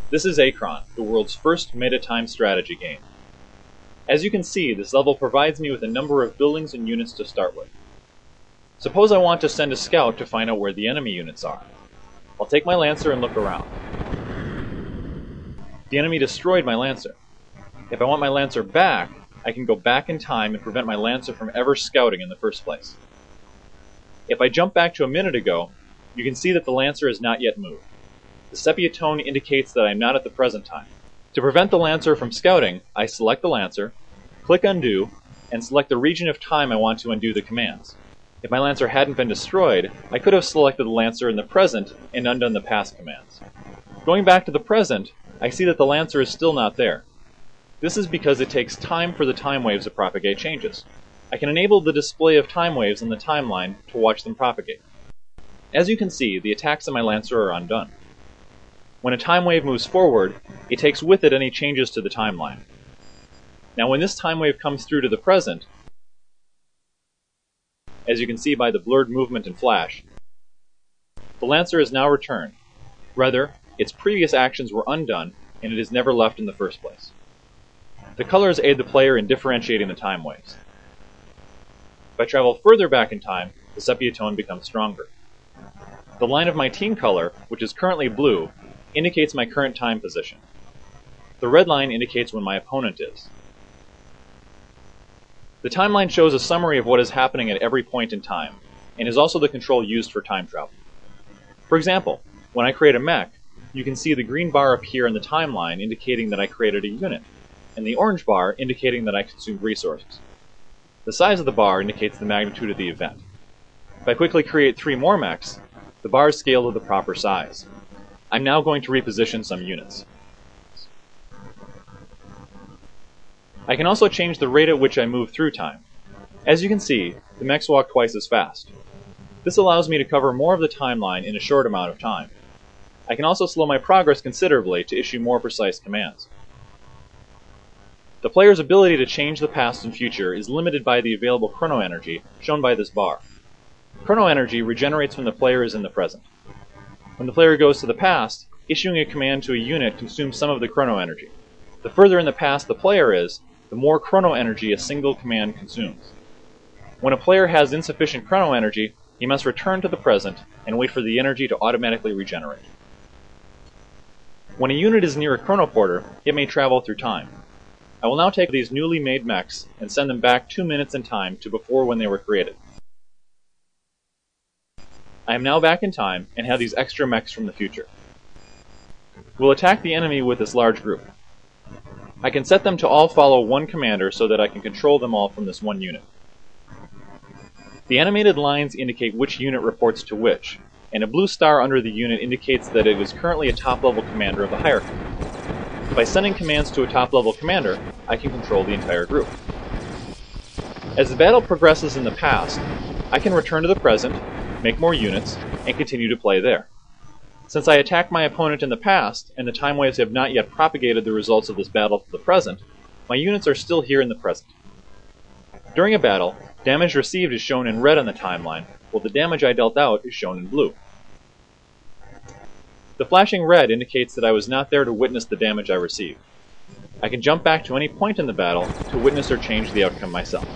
This is Achron, the world's first meta-time strategy game. As you can see, this level provides me with a number of buildings and units to start with. Suppose I want to send a scout to find out where the enemy units are. I'll take my Lancer and look around. The enemy destroyed my Lancer. If I want my Lancer back, I can go back in time and prevent my Lancer from ever scouting in the first place. If I jump back to a minute ago, you can see that the Lancer has not yet moved. The sepia tone indicates that I am not at the present time. To prevent the Lancer from scouting, I select the Lancer, click Undo, and select the region of time I want to undo the commands. If my Lancer hadn't been destroyed, I could have selected the Lancer in the present and undone the past commands. Going back to the present, I see that the Lancer is still not there. This is because it takes time for the time waves to propagate changes. I can enable the display of time waves on the timeline to watch them propagate. As you can see, the attacks on my Lancer are undone. When a time wave moves forward, it takes with it any changes to the timeline. Now when this time wave comes through to the present, as you can see by the blurred movement and flash, the Lancer is now returned. Rather, its previous actions were undone, and it is never left in the first place. The colors aid the player in differentiating the time waves. If I travel further back in time, the sepia tone becomes stronger. The line of my team color, which is currently blue, indicates my current time position. The red line indicates when my opponent is. The timeline shows a summary of what is happening at every point in time, and is also the control used for time travel. For example, when I create a mech, you can see the green bar appear in the timeline indicating that I created a unit, and the orange bar indicating that I consumed resources. The size of the bar indicates the magnitude of the event. If I quickly create 3 more mechs, the bars scale to the proper size. I'm now going to reposition some units. I can also change the rate at which I move through time. As you can see, the mechs walk twice as fast. This allows me to cover more of the timeline in a short amount of time. I can also slow my progress considerably to issue more precise commands. The player's ability to change the past and future is limited by the available chrono energy, shown by this bar. Chrono energy regenerates when the player is in the present. When the player goes to the past, issuing a command to a unit consumes some of the chrono energy. The further in the past the player is, the more chrono energy a single command consumes. When a player has insufficient chrono energy, he must return to the present and wait for the energy to automatically regenerate. When a unit is near a chronoporter, it may travel through time. I will now take these newly made mechs and send them back 2 minutes in time to before when they were created. I am now back in time and have these extra mechs from the future. We'll attack the enemy with this large group. I can set them to all follow one commander so that I can control them all from this one unit. The animated lines indicate which unit reports to which, and a blue star under the unit indicates that it is currently a top-level commander of the hierarchy. By sending commands to a top-level commander, I can control the entire group. As the battle progresses in the past, I can return to the present, make more units, and continue to play there. Since I attacked my opponent in the past, and the time waves have not yet propagated the results of this battle to the present, my units are still here in the present. During a battle, damage received is shown in red on the timeline, while the damage I dealt out is shown in blue. The flashing red indicates that I was not there to witness the damage I received. I can jump back to any point in the battle to witness or change the outcome myself.